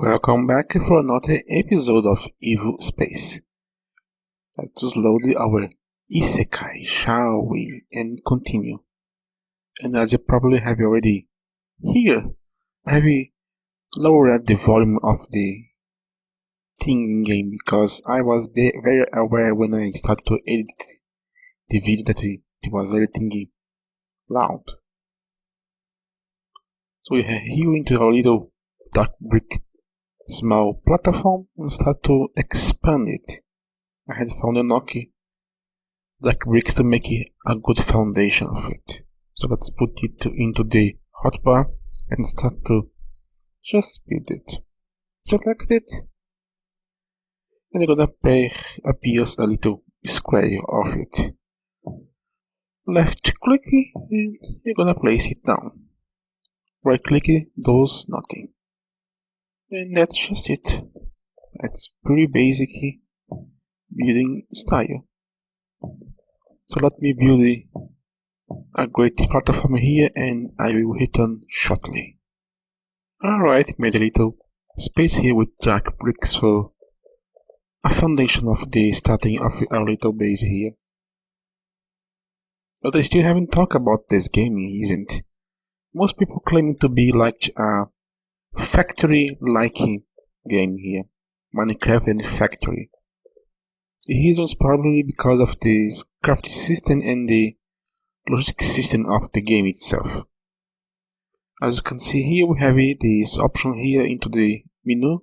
Welcome back for another episode of Evospace. Let's load our Isekai, shall we, and continue. And as you probably have already heard, I have lowered the volume of the thing game because I was very aware when I started to edit the video that it was everything loud. So we are here into our little dark brick small platform and start to expand it. I had found enough black bricks to make a good foundation of it. So let's put it into the hotbar and start to just build it. Select it, and you're gonna appears a little square of it. Left click and you're gonna place it down. Right click does nothing. And that's just it. That's pretty basic building style. So let me build a great platform here and I will return shortly. Alright, made a little space here with dark bricks for a foundation of the starting of our little base here. But I still haven't talked about this game, isn't? Most people claim to be like a factory-like game here. Minecraft and Factory. The reason is probably because of the crafting system and the logic system of the game itself. As you can see here, we have this option here into the menu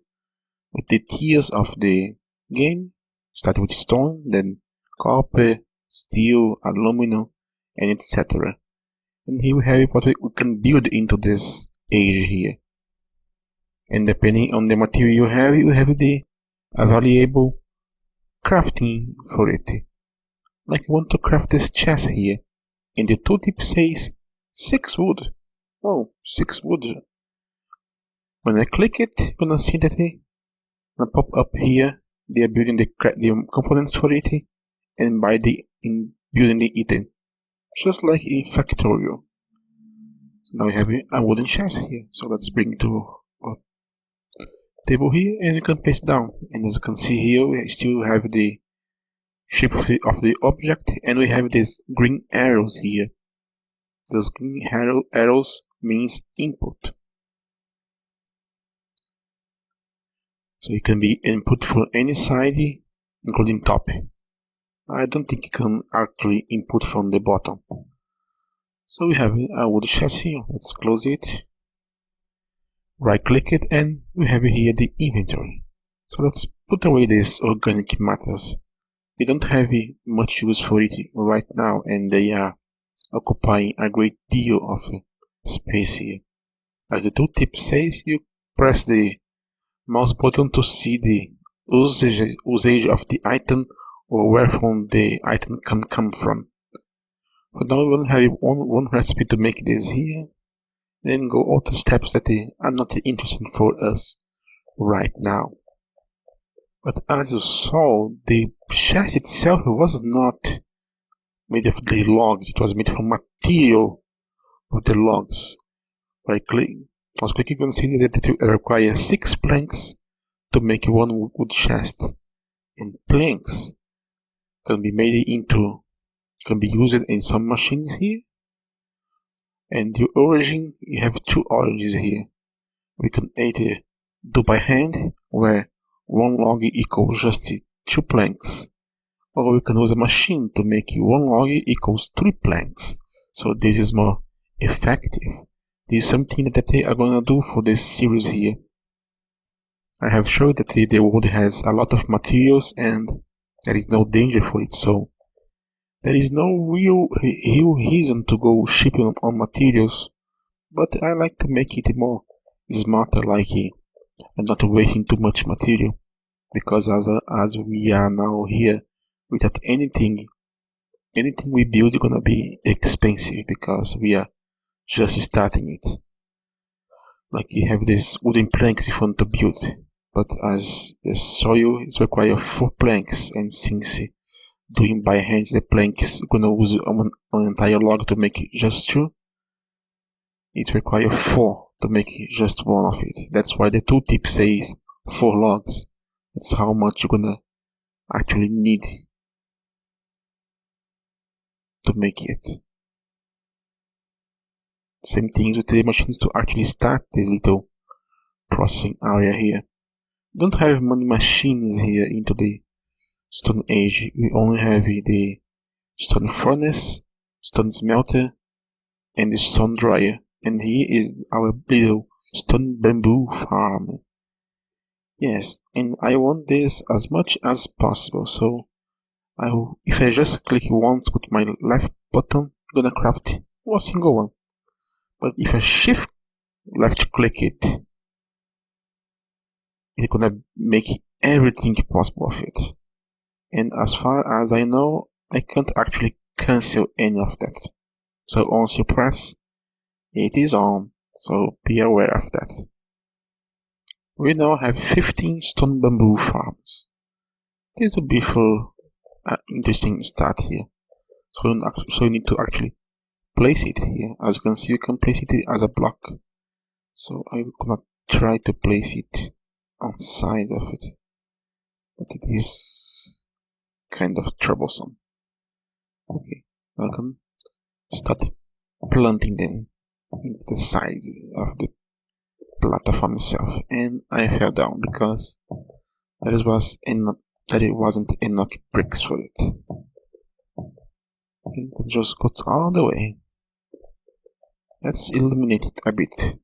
with the tiers of the game. Start with stone, then copper, steel, aluminum, and etc. And here we have what we can build into this age here. And depending on the material you have the available crafting for it. Like I want to craft this chest here, and the tooltip says 6 wood. Oh, 6 wood. When I click it, you're gonna see that it's gonna pop up here. They are building the components for it, and in building the item, just like in Factorio. So now we have a wooden chest here. So let's bring it to table here and you can paste down, and as you can see here we still have the shape of the object, and we have these green arrows here. Those green arrows means input, so it can be input for any side including top. I don't think you can actually input from the bottom. So we have a wood chest here. Let's close it. Right click it and we have here the inventory. So let's put away these organic matters. We don't have much use for it right now and they are occupying a great deal of space here. As the tooltip says, you press the mouse button to see the usage of the item or where from the item can come from. For now we will have one recipe to make this here. Then go all the steps that are not interesting for us right now. But as you saw, the chest itself was not made of the logs, it was made from material of the logs. Right click, once click you can see that it requires 6 planks to make one wood chest. And planks can be used in some machines here. And the origin, you have 2 origins here. We can either do by hand, where 1 log equals just 2 planks, or we can use a machine to make 1 log equals 3 planks. So this is more effective. This is something that they are gonna do for this series here. I have showed that the wood has a lot of materials and there is no danger for it, so there is no real reason to go shipping on materials, but I like to make it more smarter, like and not wasting too much material, because as we are now here, without anything we build is gonna be expensive because we are just starting it. Like you have these wooden planks if you want to build, but as the soil is require 4 planks, and since doing by hands the planks gonna use an entire log to make just 2, it requires 4 to make just one of it. That's why the tooltip says 4 logs. That's how much you're gonna actually need to make it. Same things with the machines to actually start this little processing area here. We don't have many machines here into the Stone Age. We only have the stone furnace, stone smelter, and the stone dryer. And here is our little stone bamboo farm. Yes, and I want this as much as possible, so if I just click once with my left button, I'm gonna craft one single one. But if I shift left click it, it's gonna make everything possible of it. And as far as I know, I can't actually cancel any of that. So once you press, it is on, so be aware of that. We now have 15 stone bamboo farms. This is a beautiful, interesting start here. So you need to actually place it here. As you can see, you can place it as a block. So I'm gonna try to place it on side of it, but it is kind of troublesome. Okay, welcome. Start planting them into the side of the platform itself, and I fell down because there wasn't enough bricks for it. And just got all the way. Let's illuminate it a bit.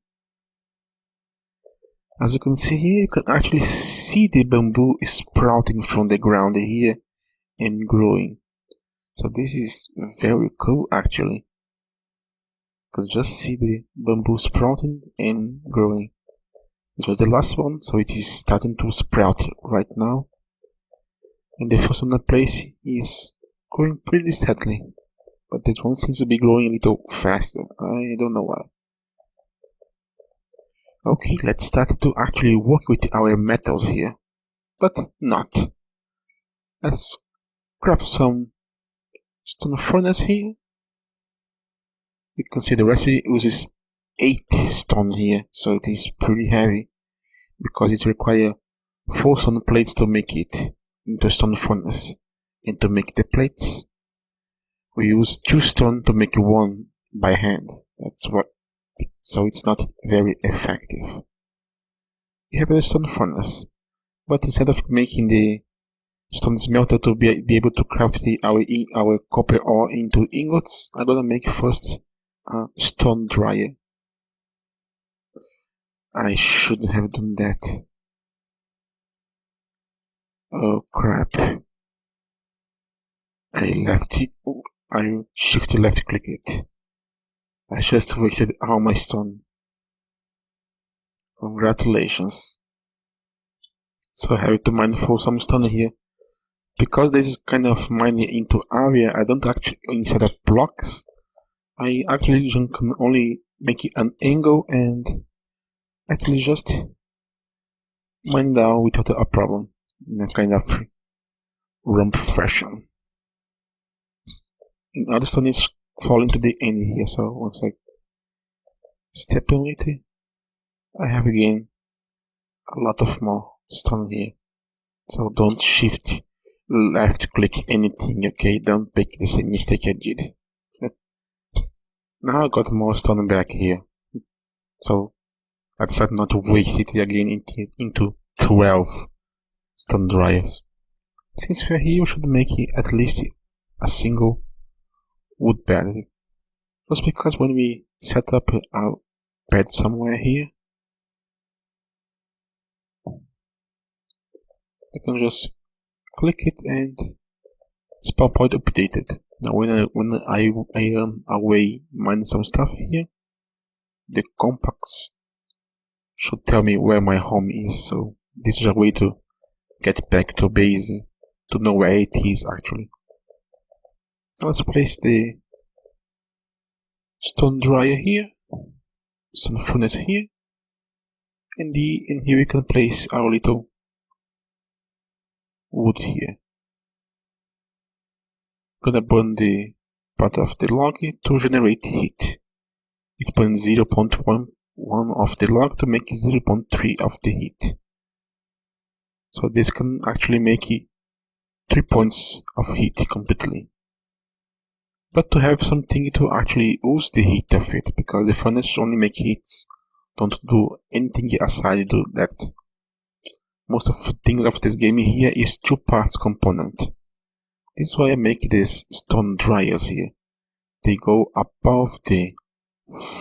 As you can see here, you can actually see the bamboo sprouting from the ground here and growing. So this is very cool actually. You can just see the bamboo sprouting and growing. This was the last one, so it is starting to sprout right now. And the first one I place is growing pretty steadily. But this one seems to be growing a little faster. I don't know why. Okay, let's start to actually work with our metals here. But not. Let's craft some stone furnace here. You can see the recipe uses 8 stone here, so it is pretty heavy because it requires 4 stone plates to make it into stone furnace. And to make the plates, we use 2 stone to make 1 by hand. So it's not very effective. We have a stone furnace, but instead of making the stone smelter to be able to craft our copper ore into ingots, I'm gonna make first a stone dryer. I shouldn't have done that. Oh crap. I shift left click it. I just wasted all my stone. Congratulations. So I have to mine for some stone here. Because this is kind of mining into area, I don't actually, instead of blocks, I actually can only make it an angle and actually just mine down without a problem in a kind of rump fashion. And other stone is falling to the end here, so once I step on it, I have again a lot of more stone here. So don't shift left click anything, okay? Don't make the same mistake I did. Now I got more stone back here. So I decided not to waste it again into 12 stone dryers. Since we're here, we should make it at least a single wood bed. Just because when we set up our bed somewhere here, I can just click it and spawn point updated. Now when I am away mining some stuff here, the compacts should tell me where my home is, so this is a way to get back to base, to know where it is actually. Now let's place the stone dryer here, stone furnace here, and here we can place our little wood here. Gonna burn the part of the log to generate heat. It burns 0.1 one of the log to make 0.3 of the heat. So this can actually make it 3 points of heat completely. But to have something to actually use the heat of it, because the furnace only make heats, don't do anything aside to that. Most of the things of this game here is 2 parts component. This is why I make these stone dryers here. They go above the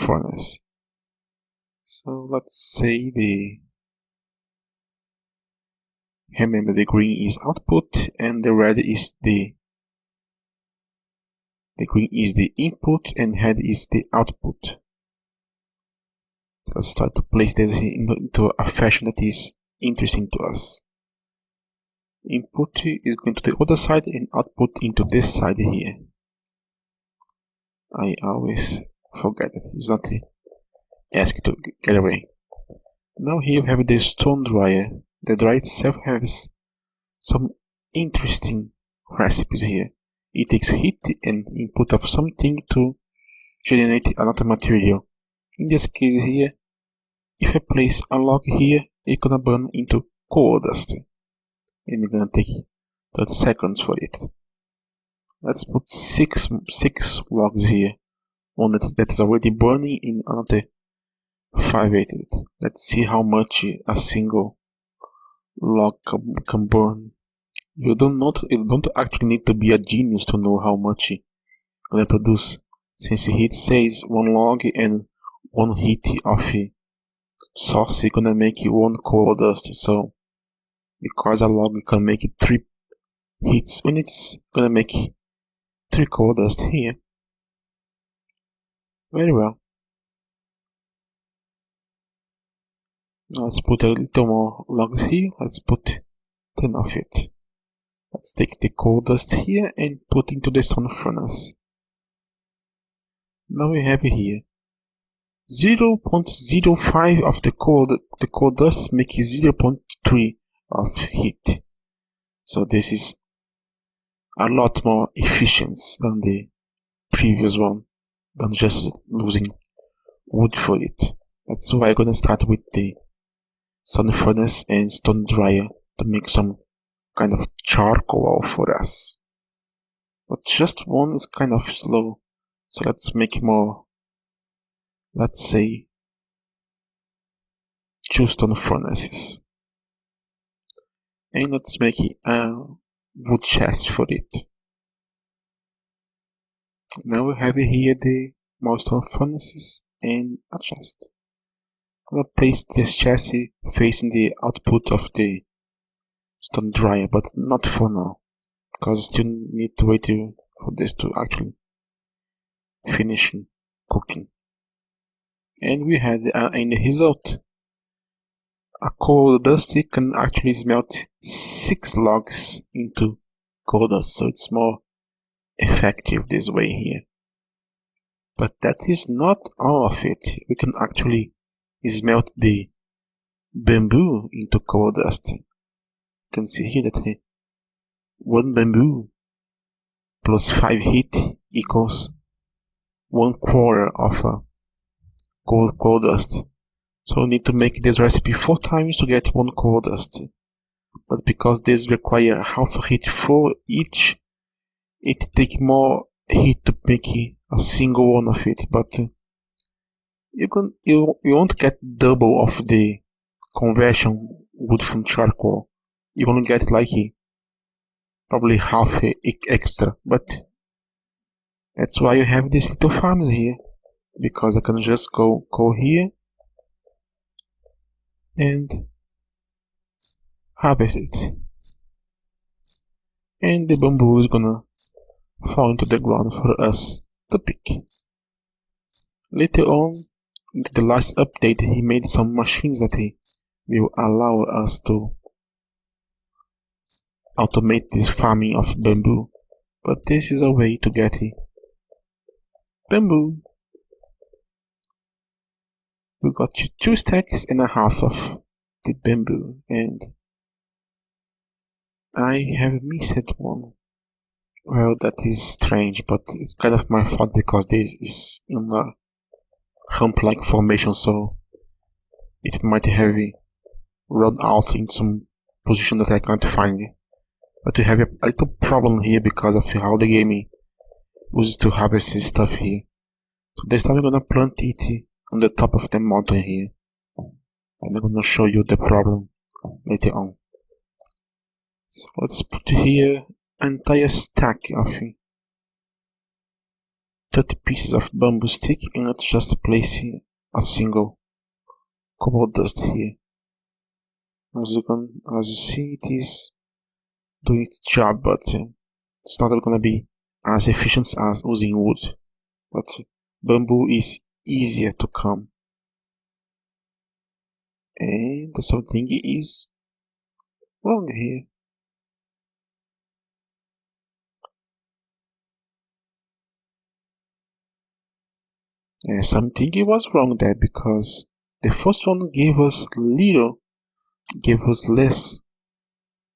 furnace. So let's say remember the green is output and the red is the green is the input and red is the output. So let's start to place this into a fashion that is interesting to us. Input is going to the other side and output into this side here. I always forget it. It's not ask to get away. Now here we have the stone dryer. The dryer itself has some interesting recipes here. It takes heat and input of something to generate another material. In this case here, if I place a log here, it's gonna burn into coal dust. And it's gonna take 30 seconds for it. Let's put 6 logs here. One that is already burning in another 5 waited. Let's see how much a single log can burn. You don't actually need to be a genius to know how much you're gonna produce, since heat says 1 log and 1 heat of sauce is gonna make 1 coal dust. So because a log can make 3 heats, when it's gonna make 3 coal dust here. Very well. Now let's put a little more logs here. Let's put 10 of it. Let's take the coal dust here and put into the stone furnace. Now we have here 0.05 of the coal dust making 0.3 of heat. So this is a lot more efficient than the previous one, than just losing wood for it. That's why I'm gonna start with the stone furnace and stone dryer to make some kind of charcoal for us. But just one is kind of slow, so let's make more. Let's say 2 stone furnaces. And let's make a wood chest for it. Now we have here the more stone furnaces and a chest. I'm gonna place this chest facing the output of the stone dryer, but not for now, because I still need to wait for this to actually finish cooking. And we had in the result, a coal dust can actually smelt 6 logs into coal dust, so it's more effective this way here. But that is not all of it. We can actually smelt the bamboo into coal dust. You can see here that 1 bamboo plus 5 heat equals 1/4 of coal dust. So we need to make this recipe 4 times to get 1 coal dust. But because this requires half a heat for each, it takes more heat to make a single one of it. But you won't get double of the conversion wood from charcoal. You only get like probably half extra. But that's why you have these little farms here, because I can just go here and harvest it, and the bamboo is gonna fall into the ground for us to pick. Later on, in the last update, he made some machines that will allow us to automate this farming of bamboo, but this is a way to get bamboo. We got 2 stacks and a half of the bamboo, and I have missed one. Well, that is strange, but it's kind of my fault because this is in a hump-like formation, so it might have run out in some position that I can't find. But we have a little problem here because of how the game uses to harvest this stuff here. So this time I'm gonna plant it on the top of the mountain here. And I'm gonna show you the problem later on. So let's put here an entire stack of 30 pieces of bamboo stick, and let's just place a single cobalt dust here. As you see, it is doing its job, but it's not gonna be as efficient as using wood. But bamboo is easier to come. And something is wrong here. Something was wrong there because the first one gave us less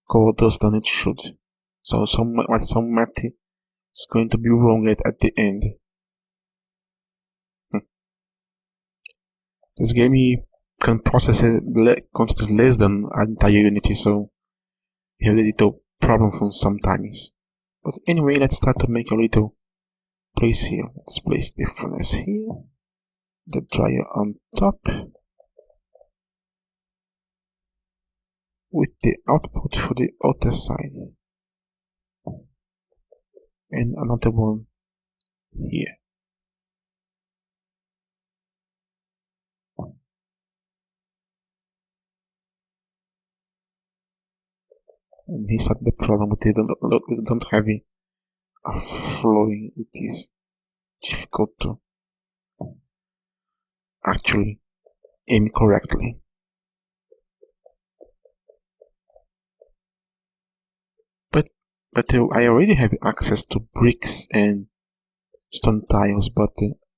cobalt dust than it should. So some math is going to be wrong at the end. This game can process quantities less than an entire unity, so you have a little problem from sometimes. But anyway, let's start to make a little place here. Let's place the furnace here, the dryer on top, with the output for the outer side, and another one here. And here's the problem with it. We don't have a flowing. It is difficult to actually aim correctly. But I already have access to bricks and stone tiles, but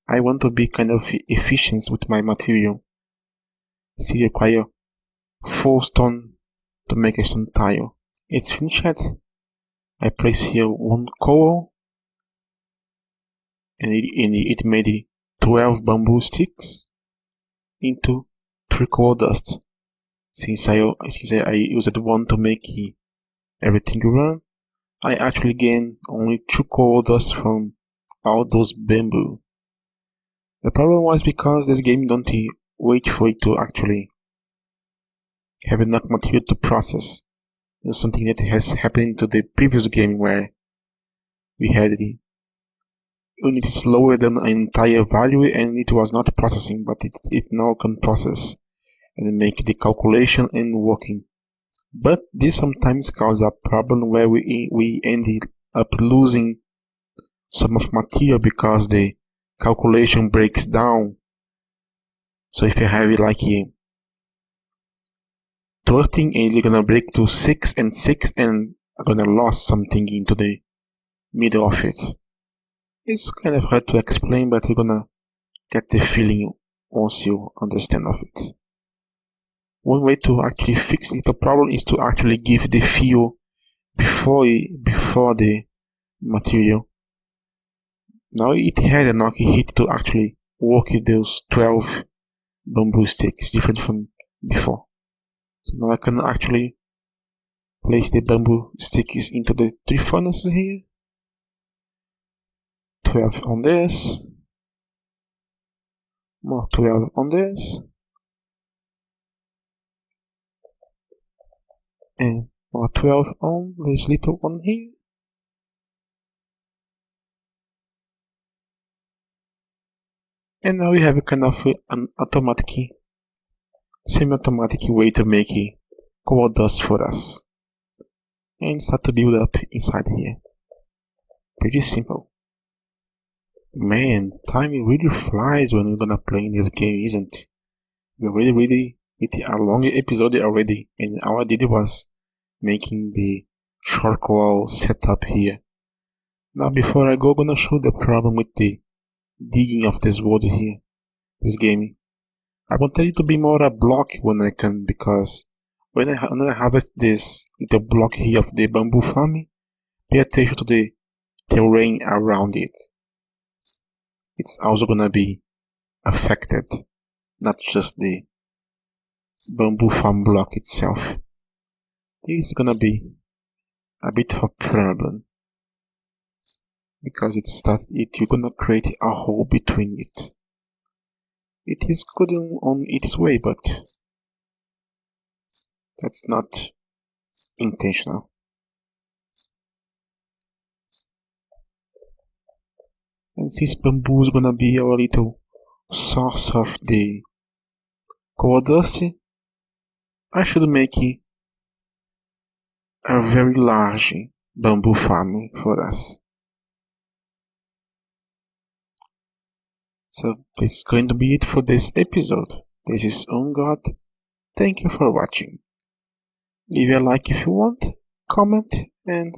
I want to be kind of efficient with my material. Still require 4 stone to make a stone tile. It's finished. I place here 1 coal, and it made 12 bamboo sticks into 3 coal dust. Since I used 1 to make everything run, I actually gain only 2 coal dust from all those bamboo. The problem was because this game don't wait for it to actually have enough material to process. It's something that has happened to the previous game where we had the units lower than an entire value and it was not processing, but it now can process and make the calculation and working. But this sometimes causes a problem where we ended up losing some of material because the calculation breaks down. So if you have it like 13 and you're gonna break to 6 and 6 and I'm gonna lose something into the middle of it. It's kind of hard to explain, but you're gonna get the feeling once you understand of it. One way to actually fix the problem is to actually give the fuel before the material. Now it had enough heat to actually work with those 12 bamboo sticks, different from before. So now I can actually place the bamboo sticks into the 3 furnaces here. 12 on this, more 12 on this, and more 12 on this little one here. And now we have a kind of an automatic, semi-automatic way to make cobalt dust for us. And start to build up inside here. Pretty simple. Man, time really flies when we're gonna play in this game, isn't it? We already hit a long episode already, and all I did was making the charcoal setup here. Now before I go, I'm gonna show the problem with the digging of this wood here, this game. I want it to be more a block when I can, because when I harvest this little block here of the bamboo farm, pay attention to the terrain around it. It's also gonna be affected, not just the bamboo farm block itself. This is gonna be a bit of a problem, because you're gonna create a hole between it. It is good on its way, but that's not intentional. And this bamboo is gonna be our little source of the coal dust, I should make a very large bamboo farm for us. So this is going to be it for this episode. This is On God. Thank you for watching. Leave a like if you want, comment and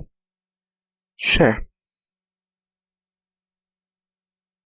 share.